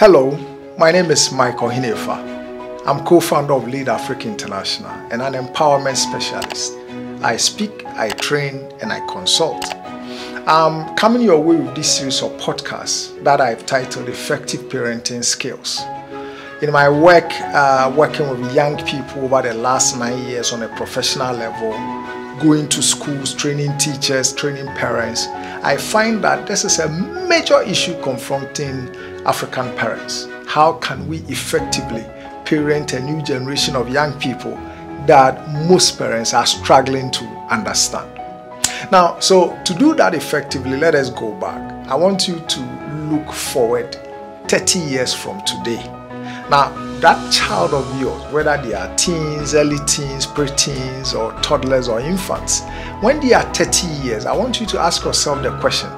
Hello, my name is Michael Hinefa. I'm co-founder of Lead Africa International and an empowerment specialist. I speak, I train, and I consult. I'm coming your way with this series of podcasts that I've titled Effective Parenting Skills. In my work, working with young people over the last 9 years on a professional level, going to schools, training teachers, training parents, I find that this is a major issue confronting African parents. How can we effectively parent a new generation of young people that most parents are struggling to understand? Now, so to do that effectively, let us go back. I want you to look forward 30 years from today. Now, that child of yours, whether they are teens, early teens, preteens, or toddlers or infants, when they are 30 years, I want you to ask yourself the question,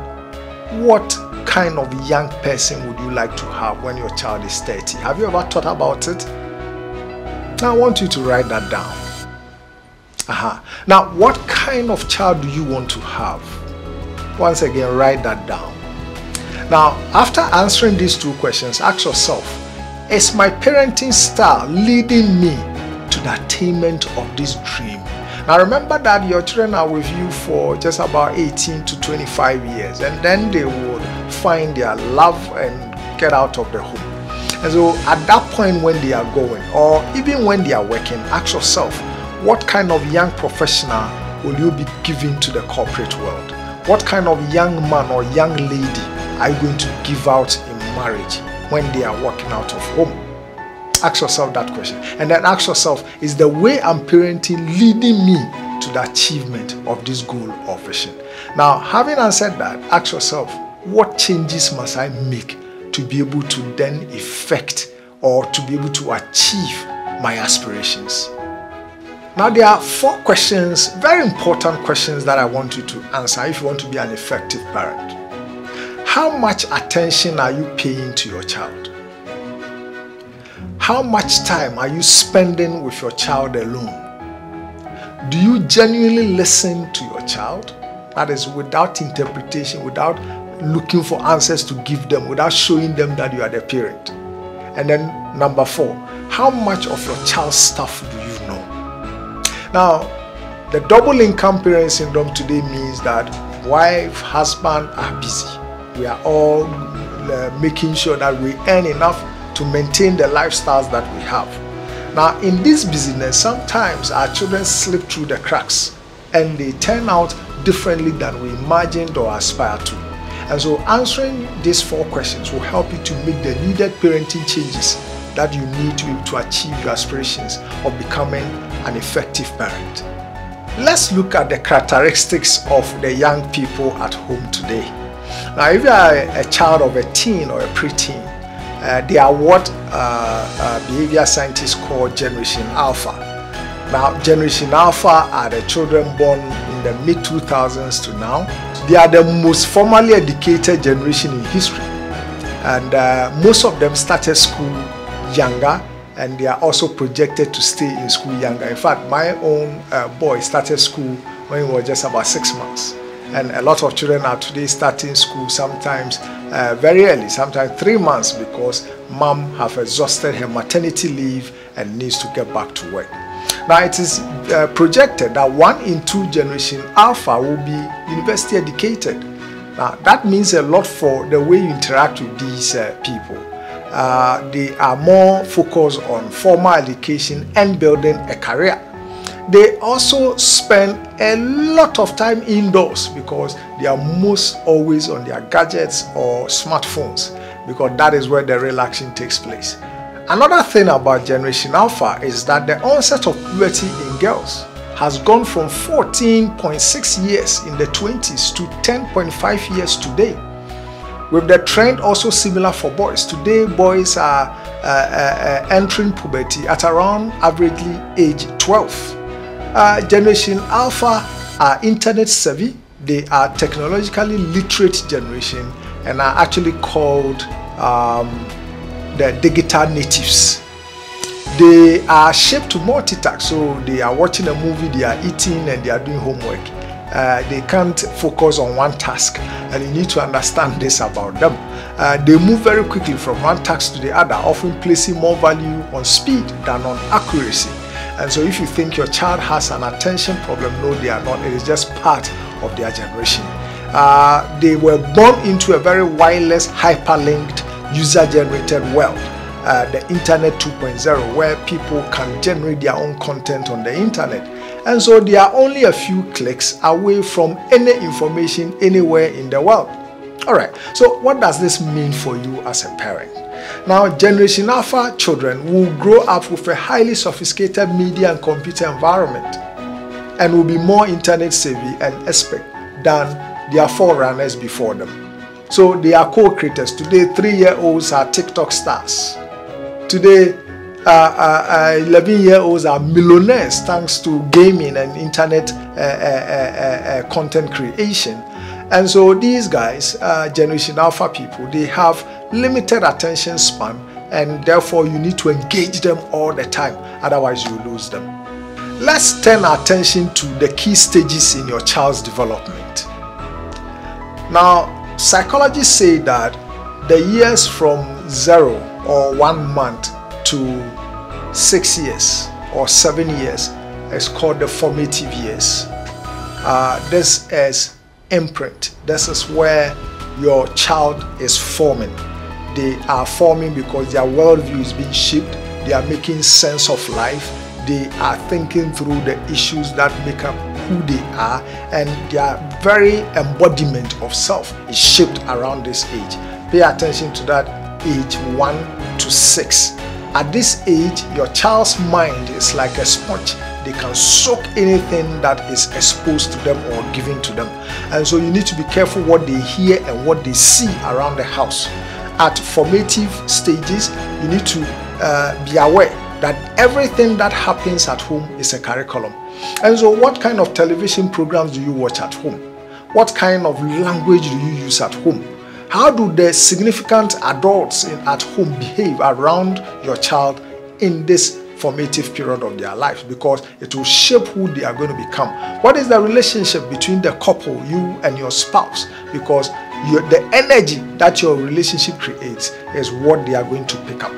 what kind of young person would you like to have when your child is 30? Have you ever thought about it? Now, I want you to write that down. Now, what kind of child do you want to have? Once again, write that down. Now, after answering these two questions, ask yourself, is my parenting style leading me to the attainment of this dream? Now, remember that your children are with you for just about 18 to 25 years, and then they would find their love and get out of the home. And so at that point when they are going, or even when they are working, ask yourself, what kind of young professional will you be giving to the corporate world? What kind of young man or young lady are you going to give out in marriage when they are working out of home? Ask yourself that question. And then ask yourself, is the way I'm parenting leading me to the achievement of this goal or vision? Now, having answered that, ask yourself, what changes must I make to be able to then effect or to be able to achieve my aspirations? Now, there are 4 questions, very important questions that I want you to answer if you want to be an effective parent. How much attention are you paying to your child? How much time are you spending with your child alone? Do you genuinely listen to your child? That is, without interpretation, without looking for answers to give them, without showing them that you are the parent. And then number 4, how much of your child's stuff do you know? Now, the double income parent syndrome today means that wife, husband are busy. We are all making sure that we earn enough to maintain the lifestyles that we have. Now, in this business, sometimes our children slip through the cracks and they turn out differently than we imagined or aspired to. And so answering these 4 questions will help you to make the needed parenting changes that you need to be able to achieve your aspirations of becoming an effective parent. Let's look at the characteristics of the young people at home today. Now, if you are a child of a teen or a preteen, they are what behavior scientists call Generation Alpha. Now, Generation Alpha are the children born in the mid-2000s to now. They are the most formally educated generation in history. And most of them started school younger, and they are also projected to stay in school younger. In fact, my own boy started school when he was just about 6 months. And a lot of children are today starting school sometimes very early, sometimes 3 months, because mom have exhausted her maternity leave and needs to get back to work. Now, it is projected that 1 in 2 Generation Alpha will be university educated. Now, that means a lot for the way you interact with these people. They are more focused on formal education and building a career. They also spend a lot of time indoors because they are most always on their gadgets or smartphones, because that is where the real action takes place. Another thing about Generation Alpha is that the onset of puberty in girls has gone from 14.6 years in the 20s to 10.5 years today, with the trend also similar for boys. Today, boys are entering puberty at around averagely age 12. Generation Alpha are internet savvy, they are technologically literate generation, and are actually called the digital natives. They are shaped to multitask, so they are watching a movie, they are eating, and they are doing homework. They can't focus on one task, and you need to understand this about them. They move very quickly from one task to the other, often placing more value on speed than on accuracy. And so if you think your child has an attention problem, no, they are not. It is just part of their generation. They were born into a very wireless, hyperlinked, user-generated world. The Internet 2.0, where people can generate their own content on the internet. And so they are only a few clicks away from any information anywhere in the world. Alright, so what does this mean for you as a parent? Now, Generation Alpha children will grow up with a highly sophisticated media and computer environment and will be more internet savvy and expert than their forerunners before them. So they are co-creators. Today, 3-year-olds are TikTok stars. Today, 11-year-olds are millionaires thanks to gaming and internet content creation. And so these guys, Generation Alpha people, they have limited attention span, and therefore you need to engage them all the time, otherwise you lose them. Let's turn our attention to the key stages in your child's development. Now, psychologists say that the years from 0 or 1 month to 6 years or 7 years is called the formative years. This is imprint. This is where your child is forming. They are forming because their worldview is being shaped. They are making sense of life. They are thinking through the issues that make up who they are, and their very embodiment of self is shaped around this age. Pay attention to that age 1 to 6. At this age, your child's mind is like a sponge. They can soak anything that is exposed to them or given to them. And so you need to be careful what they hear and what they see around the house. At formative stages, you need to be aware that everything that happens at home is a curriculum. And so what kind of television programs do you watch at home? What kind of language do you use at home? How do the significant adults at home behave around your child in this formative period of their lives? Because it will shape who they are going to become. What is the relationship between the couple, you and your spouse? Because the energy that your relationship creates is what they are going to pick up.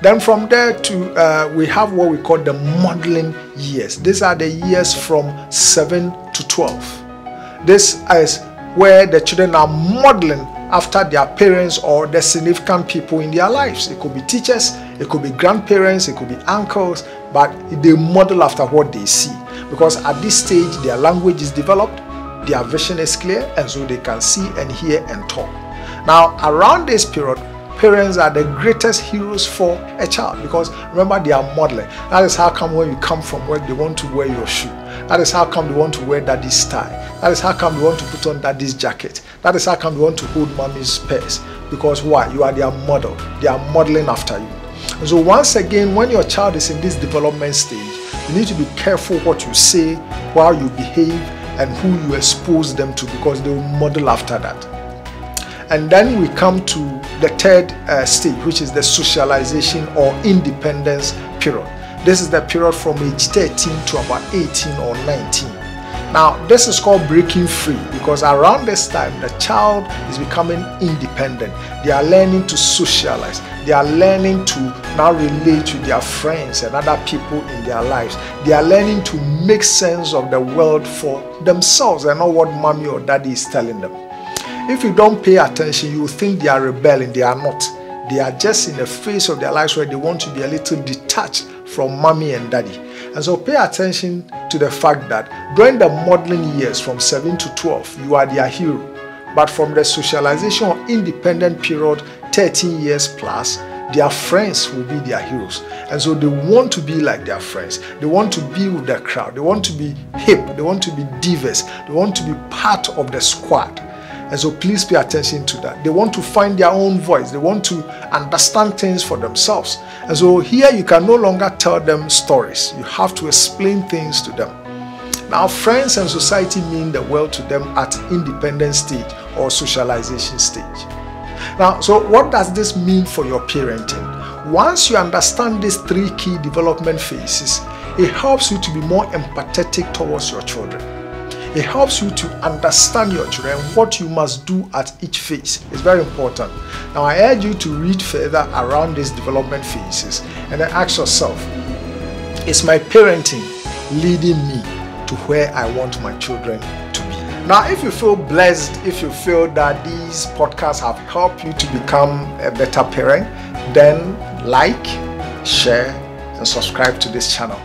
Then from there to we have what we call the modeling years. These are the years from 7 to 12. This is where the children are modeling after their parents or the significant people in their lives. It could be teachers, it could be grandparents, it could be uncles, but they model after what they see. Because at this stage, their language is developed, their vision is clear, and so they can see and hear and talk. Now, around this period, parents are the greatest heroes for a child, because remember, they are modeling. That is how come when you come from work, they want to wear your shoe. That is how come they want to wear daddy's tie. That is how come they want to put on daddy's jacket. That is how come they want to hold mommy's purse. Because why? You are their model. They are modeling after you. And so once again, when your child is in this development stage, you need to be careful what you say, how you behave, and who you expose them to, because they will model after that. And then we come to the third stage, which is the socialization or independence period. This is the period from age 13 to about 18 or 19. Now, this is called breaking free, because around this time, the child is becoming independent. They are learning to socialize. They are learning to now relate to their friends and other people in their lives. They are learning to make sense of the world for themselves and not what mommy or daddy is telling them. If you don't pay attention, you will think they are rebelling. They are not. They are just in a phase of their lives where they want to be a little detached from mommy and daddy. And so pay attention to the fact that during the modeling years from 7 to 12, you are their hero. But from the socialization or independent period, 13 years plus, their friends will be their heroes. And so they want to be like their friends. They want to be with the crowd. They want to be hip. They want to be divas. They want to be part of the squad. And so please pay attention to that. They want to find their own voice. They want to understand things for themselves. And so here you can no longer tell them stories. You have to explain things to them. Now, friends and society mean the world to them at independence stage or socialization stage. Now, so what does this mean for your parenting? Once you understand these three key development phases, it helps you to be more empathetic towards your children. It helps you to understand your children, what you must do at each phase. It's very important. Now, I urge you to read further around these development phases and then ask yourself, is my parenting leading me to where I want my children to be? Now, if you feel blessed, if you feel that these podcasts have helped you to become a better parent, then like, share, and subscribe to this channel.